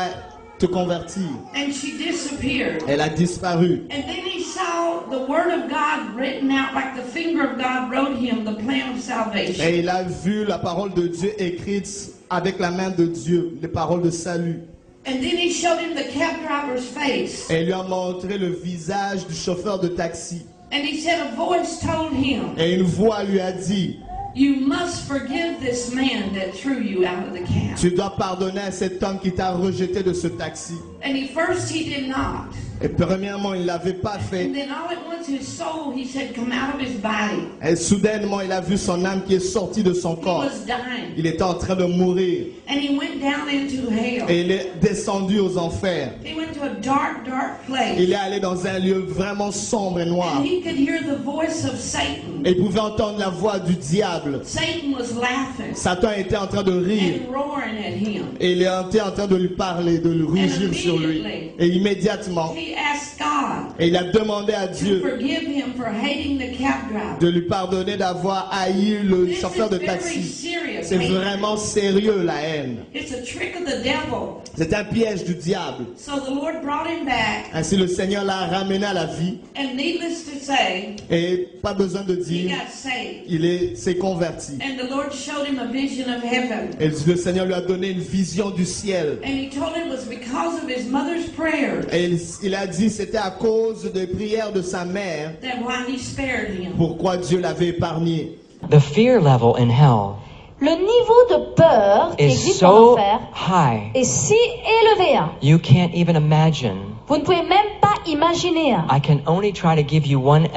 te convertir. And she disappeared. Elle a disparu. And then he saw the word of God written out like the finger of God wrote him the plan of salvation. Et il a vu la parole de Dieu écrite avec la main de Dieu, les paroles de salut. And then he showed him the cab driver's face. Et il lui a montré le visage du chauffeur de taxi. And he said a voice told him, Et une voix lui a dit, you must forgive this man that threw you out of the cab. tu dois pardonner à cet homme qui t'a rejeté de ce taxi. And first he did not. Et premièrement, il ne l'avait pas And fait. then all at once his soul, he said, come out of his body. Et soudainement, il a vu son âme qui est sortie de son He corps. was dying. Il était en train de mourir. And he went down into hell. Et il est descendu aux enfers. He went to a dark, dark place. Il est allé dans un lieu vraiment sombre et noir. And he could hear the voice of Satan. Et il pouvait entendre la voix du diable. Satan was laughing Satan était en train de rire. and roaring at him. Et il était en train de lui parler, de lui rugir sur lui. Et immédiatement, He asked God et il a demandé à to Dieu forgive him for hating the cab driver. de lui pardonner d'avoir haï le This chauffeur is de very taxi. serious. C'est vraiment sérieux, la haine. It's a trick of the devil. C'est un piège du diable. So the Lord brought him back, Ainsi, le Seigneur l'a ramené à la vie. and needless to say, Et pas besoin de he dire, got saved. s'est converti. And the Lord showed him a vision of heaven. Et le Seigneur lui a donné une vision du ciel. And he told him it was because of his mother's prayers Et il a dit c'était à cause des prières de sa mère that why he spared him. pourquoi Dieu l'avait épargné. The fear level in hell Le niveau de peur qui is existe en so enfer high, est si élevé. you can't even imagine. Vous ne pouvez même pas imaginer. I can only try to give you one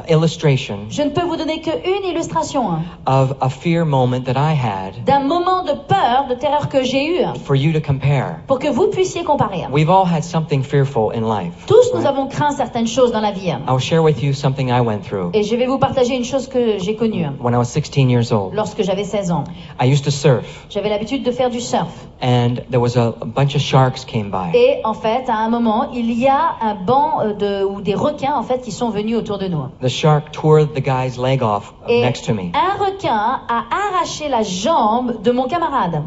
illustration Je ne peux vous donner qu'une illustration of a fear moment that I had d'un moment de peur, de terreur que j'ai eu, for you to compare. pour que vous puissiez comparer. We've all had something fearful in life. Tous nous right? avons craint certaines choses dans la vie. I'll share with you something I went through Et je vais vous partager une chose que j'ai connue when I was 16 years old. lorsque j'avais 16 ans. I used to surf, J'avais l'habitude de faire du surf. and there was a bunch of sharks came by. Et en fait, à un moment, il y a un banc ou des requins en fait qui sont venus autour de nous. The shark tore the guy's leg off Et next to me. un requin a arraché la jambe de mon camarade.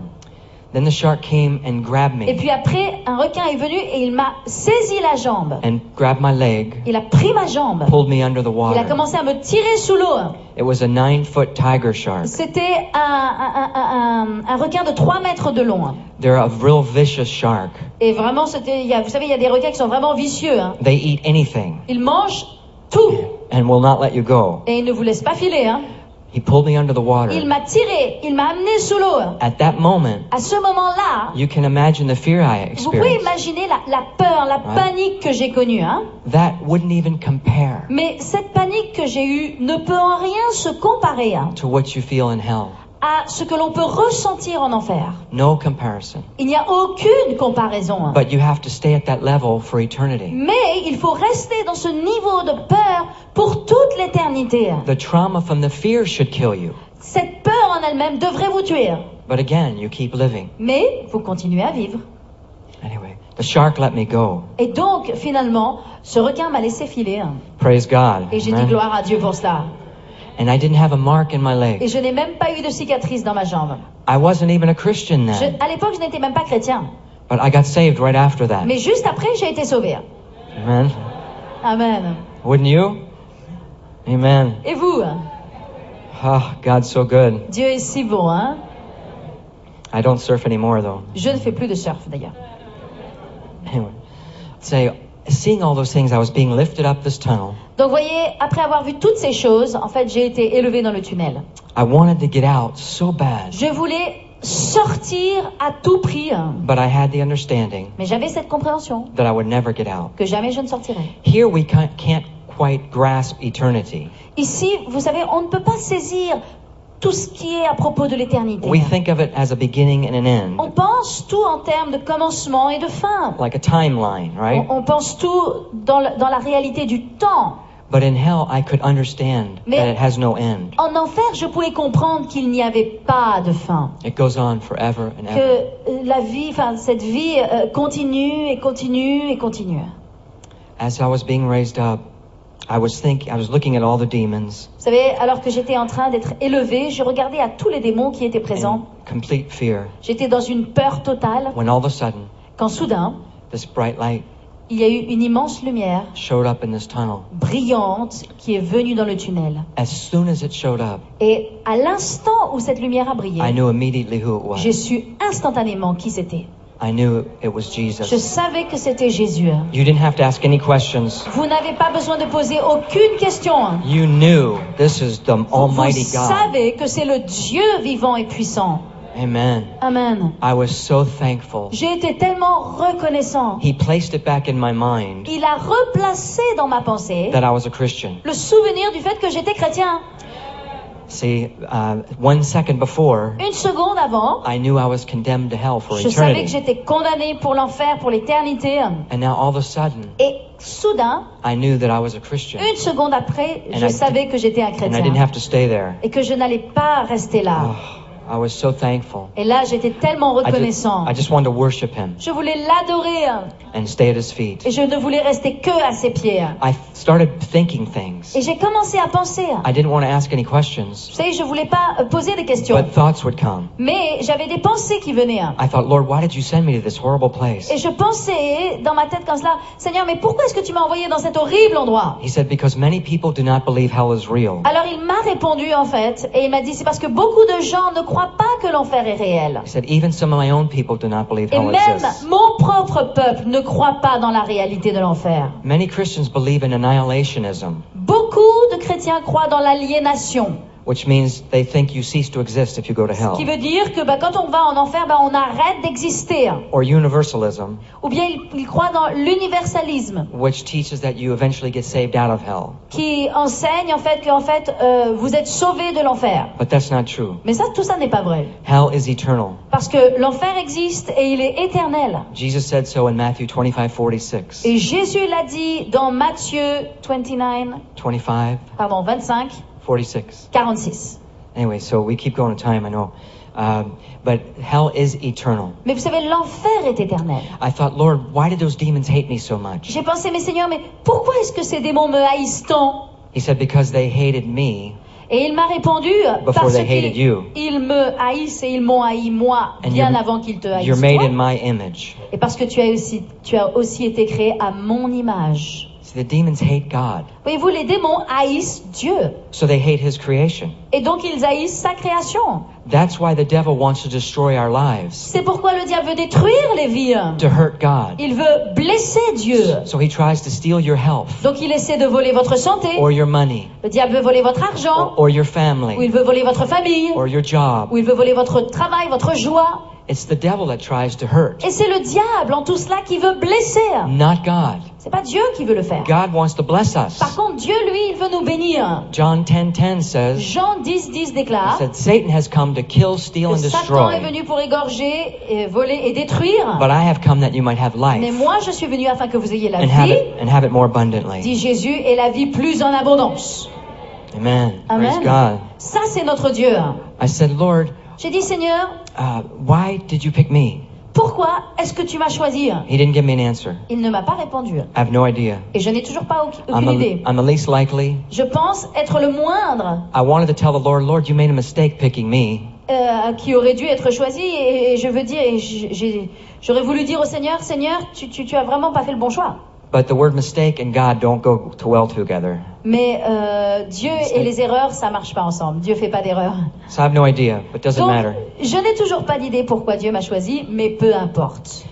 Then the shark came and grabbed Et me puis après, un requin est venu et il m'a saisi la jambe. and grabbed my leg, Il a pris ma jambe. pulled me under the Il a water. commencé à me tirer sous l'eau. It was a 9-foot tiger shark. C'était un requin de 3 mètres de long. They're a real vicious shark. Et vraiment, vous savez, il y a des requins qui sont vraiment vicieux. They eat anything Ils mangent tout. and will not let you go. Et ils ne vous laissent pas filer. He pulled me under the Il water. m'a tiré, il m'a amené sous l'eau. At that moment, À ce moment-là, you can imagine the fear I vous pouvez experienced. imaginer la peur, la Ouais. panique que j'ai connue. That wouldn't even compare Mais cette panique que j'ai eue ne peut en rien se comparer to what you feel in hell. à ce que l'on peut ressentir en enfer. No comparison. Il n'y a aucune comparaison. But you have to stay at that level for eternity. Mais il faut rester dans ce niveau de peur pour toute l'éternité. The trauma from the fear should kill you. Cette peur en elle-même devrait vous tuer. But again, you keep living. Mais vous continuez à vivre. Anyway, the shark let me go. Et donc, finalement, ce requin m'a laissé filer. Praise God. Et j'ai dit Amen. gloire à Dieu pour cela. And I didn't have a mark in my Et leg. je n'ai même pas eu de cicatrice dans ma jambe. I wasn't even a Christian then. À l'époque, je n'étais même pas chrétien. But I got saved right after that. Mais juste après, j'ai été sauvé. Amen. Amen. Wouldn't you? Amen. Et vous? Oh, God's so good. Dieu est si bon, hein? I don't surf anymore, though. Je ne fais plus de surf, d'ailleurs. Anyway, seeing all those things, I was being lifted up this tunnel. Donc, voyez, après avoir vu toutes ces choses, en fait, j'ai été élevé dans le tunnel. I wanted to get out so bad, Je voulais sortir à tout prix, hein. but I had the understanding Mais j'avais cette compréhension that I would never get out. que jamais je ne sortirais. Here we can't quite grasp eternity. Ici, vous savez, on ne peut pas saisir tout ce qui est à propos de l'éternité. We think of it as a beginning and an end, On pense tout en termes de commencement et de fin. like a timeline, right? On pense tout dans la réalité du temps. But in hell, I could understand Mais- that it has no end. En enfer, je pouvais comprendre qu'il n'y avait pas de fin. It goes on forever and ever. Que la vie, enfin, cette vie continue et continue et continue. As I was being raised up, I was looking at all the demons, Vous savez, alors que j'étais en train d'être élevée, je regardais à tous les démons qui étaient présents. in complete fear, J'étais dans une peur totale when all of a sudden, quand soudain, this bright light il y a eu une immense lumière showed up in this tunnel. brillante qui est venue dans le tunnel. As soon as it showed up, Et à l'instant où cette lumière a brillé, I knew immediately who it j'ai was. su instantanément qui c'était. I knew it was Je Jesus. savais que c'était Jésus. You didn't have to ask any questions. Vous n'avez pas besoin de poser aucune question. You knew this is the Vous Almighty God. savez que c'est le Dieu vivant et puissant. Amen. Amen. I was so thankful. J'ai été tellement reconnaissant. He placed it back in my mind Il a replacé dans ma pensée that I was a Christian. le souvenir du fait que j'étais chrétien. See, 1 second before, Une seconde avant, I knew I was condemned to hell for je savais que eternity. j'étais condamné pour l'enfer, pour l'éternité. And now all of a sudden, Et soudain, I knew that I was a Christian. une seconde après, And je I- savais que j'étais un And I didn't chrétien. have to stay there. Et que je n'allais pas rester là. Oh, I was so thankful. Et là, j'étais tellement reconnaissant. I just wanted to worship him Je voulais l'adorer. and stay at his feet. Et je ne voulais rester que à ses pieds. I started thinking things. Et j'ai commencé à penser. I didn't want to ask any questions, Vous savez, je voulais pas poser des questions. but thoughts would come. Mais j'avais des pensées qui venaient. I thought, Lord, why did you send me to this horrible place? Et je pensais dans ma tête comme cela, Seigneur, mais pourquoi est-ce que tu m'as envoyé dans cet horrible endroit? He said, because many people do not believe hell is real. Alors il m'a répondu en fait, et il m'a dit, c'est parce que beaucoup de gens ne croient pas que l'enfer est réel. He said, even some of my own people do not believe Et hell même exists. mon propre peuple ne croit pas dans la réalité de l'enfer. Many Christians believe in annihilationism, Beaucoup de chrétiens croient dans l'aliénation, which means they think you cease to exist if you go to ce hell. qui veut dire que quand on va en enfer, on arrête d'exister. Or universalism, Ou bien ils croient dans l'universalisme, which teaches that you eventually get saved out of hell. qui enseigne en fait que vous êtes sauvés de l'enfer. But that's not true. Mais ça, tout ça n'est pas vrai. Hell is eternal. Parce que l'enfer existe et il est éternel. Jesus said so in Matthew 25:46. Et Jésus l'a dit dans Matthieu 25, 25, 46. 46. Anyway, so we keep going to time, I know. But hell is eternal. Mais vous savez, l'enfer est éternel. I thought, Lord, why did those demons hate me so much? J'ai pensé, mais Seigneur, mais pourquoi est-ce que ces démons me haïssent tant? He said, because they hated me Et il m'a répondu, before parce they hated you. qu'ils me haïssent et ils m'ont haï moi, And bien you're- avant qu'ils te You're haïssent made toi. in my image. Et parce que tu as aussi été créé à mon image. See, the demons hate God, Voyez-vous, les démons haïssent Dieu. so they hate his creation. Et donc ils haïssent sa création. That's why the devil wants to destroy our lives, C'est pourquoi le diable veut détruire les vies. to hurt God. Il veut blesser Dieu. So he tries to steal your health, Donc il essaie de voler votre santé. or your money, Le diable veut voler votre argent. or your Ou il family, veut voler votre famille. or your job. Ou il veut voler votre travail, votre joie. It's the devil that tries to hurt, Et c'est le diable en tout cela qui veut blesser. not God. C'est pas Dieu qui veut le faire. God wants to bless us. Par contre, Dieu, lui, il veut nous bénir. John 10:10 says, Jean 10:10 he déclare said, Satan has come to kill, steal, que and Satan est destroy, venu pour égorger, et voler et détruire. but I have come that you might have Mais life moi, je suis venu afin que vous ayez la and have vie, it more abundantly. dit Jésus, et la vie plus en abondance. Amen. Praise Amen. God. Ça, c'est notre Dieu. I said, Lord, J'ai dit, Seigneur, why did you pick me? pourquoi est-ce que tu m'as choisi? He didn't give me an answer. Il ne m'a pas répondu. I have no idea. Et je n'ai toujours pas aucune idée. I'm the least likely. Je pense être le moindre. I wanted to tell the Lord, Lord, you made a mistake picking me. qui aurait dû être choisi, et je veux dire, j'aurais voulu dire au Seigneur, Seigneur, tu as vraiment pas fait le bon choix. But the word mistake and God don't go too well together. Mais Dieu et les erreurs, ça marche pas ensemble. Dieu fait pas d'erreurs. So I have no idea, but it doesn't Donc, matter. je n'ai toujours pas d'idée pourquoi Dieu m'a choisi, mais peu importe.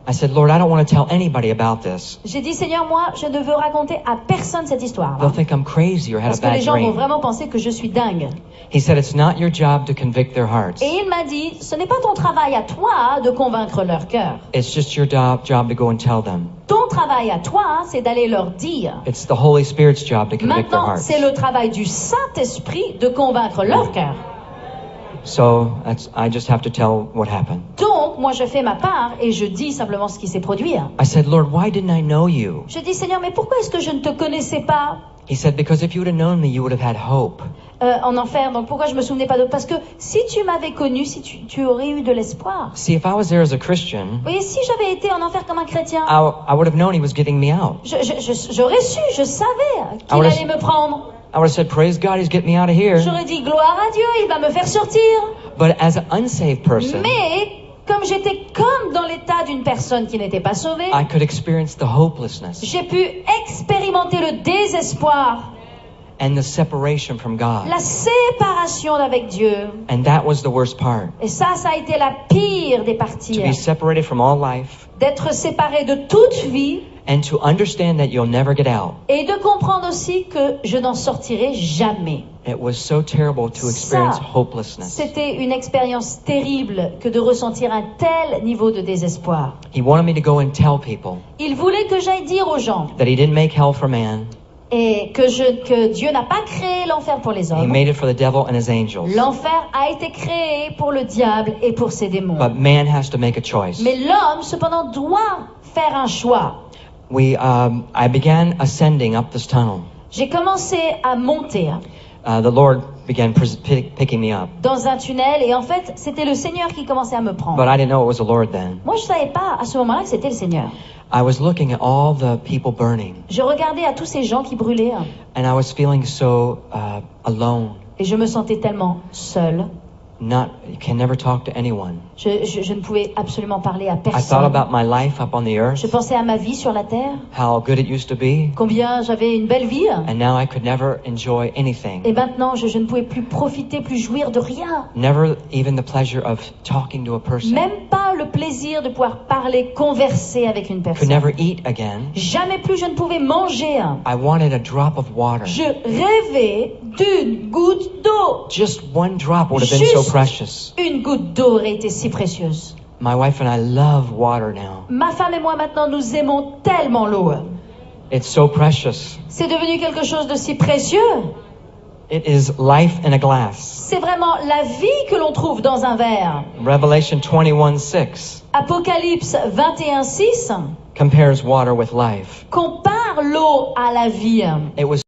I said, Lord, I don't want to tell anybody about this. J'ai dit, Seigneur, moi, je ne veux raconter à personne cette histoire. They'll think I'm crazy or had Parce a que les bad gens vont dream. vraiment penser que je suis dingue. He said, it's not your job to convict their hearts. Et il m'a dit, ce n'est pas ton travail à toi de convaincre leur cœur. It's just your job to go and tell them. Ton travail à toi, c'est d'aller leur dire. It's the Holy Spirit's job to convict their Maintenant, hearts. c'est le travail du Saint-Esprit de convaincre leur cœur. So I just have to tell what happened. Donc, moi, je fais ma part et je dis simplement ce qui s'est produit. I said, Lord, why didn't I know you? Je dis, Seigneur, mais pourquoi est-ce que je ne te connaissais pas He said, because if you would have known me, you would have had hope. en enfer? Donc, pourquoi je me souvenais pas d'autre? Parce que si tu m'avais connu, si tu aurais eu de l'espoir. See, if I was there as a Christian, Vous voyez, si j'avais été en enfer comme un chrétien, I would have known he was getting me out. j'aurais su, je savais qu'il would have- allait me prendre. I would have said, praise God, he's getting me out of here. J'aurais dit, gloire à Dieu, il va me faire sortir. But as an unsaved person, Mais, comme j'étais comme dans l'état d'une personne qui n'était pas sauvée, I could experience the hopelessness j'ai pu expérimenter le désespoir, and the separation from God. la séparation d'avec Dieu. And that was the worst part. Et ça a été la pire des parties. To be separated from all life D'être séparé de toute vie and to understand that you'll never get out. et de comprendre aussi que je n'en sortirai jamais. It was so terrible to experience Ça, hopelessness. c'était une expérience terrible que de ressentir un tel niveau de désespoir. He wanted me to go and tell people Il voulait que j'aille dire aux gens that he didn't make hell for man. et que Dieu n'a pas créé l'enfer pour les He hommes. made it for the devil and his angels. L'enfer a été créé pour le diable et pour ses démons. But man has to make a choice. Mais l'homme, cependant, doit faire un choix. I began ascending up this tunnel. J'ai commencé à monter The Lord began picking me up. dans un tunnel et en fait, c'était le Seigneur qui commençait à me prendre. But I didn't know it was the Lord then. Moi, je savais pas à ce moment-là que c'était le Seigneur. I was looking at all the people burning, Je regardais à tous ces gens qui brûlaient and I was feeling so alone. et je me sentais tellement seule. You can never talk to anyone. Je ne pouvais absolument parler à I thought personne. about my life up on the Je earth, pensais à ma vie sur la terre, how good it used to be, combien j'avais une belle vie. and now I could never enjoy anything. Et maintenant, je ne pouvais plus profiter, plus jouir de rien. Never even the pleasure of talking to a person. Même pas le plaisir de pouvoir parler, converser avec une Could personne. never eat again. Jamais plus je ne pouvais manger. I wanted a drop of water. Je rêvais d'une goutte d'eau. Just one drop would have been so Juste precious. une goutte d'eau aurait été si précieuse. My wife and I love water now. Ma femme et moi maintenant nous aimons tellement l'eau. It's so precious. C'est devenu quelque chose de si précieux. It is life in a glass. C'est vraiment la vie que l'on trouve dans un verre. Revelation 21:6 Apocalypse 21:6 compares water with life. compare l'eau à la vie. It was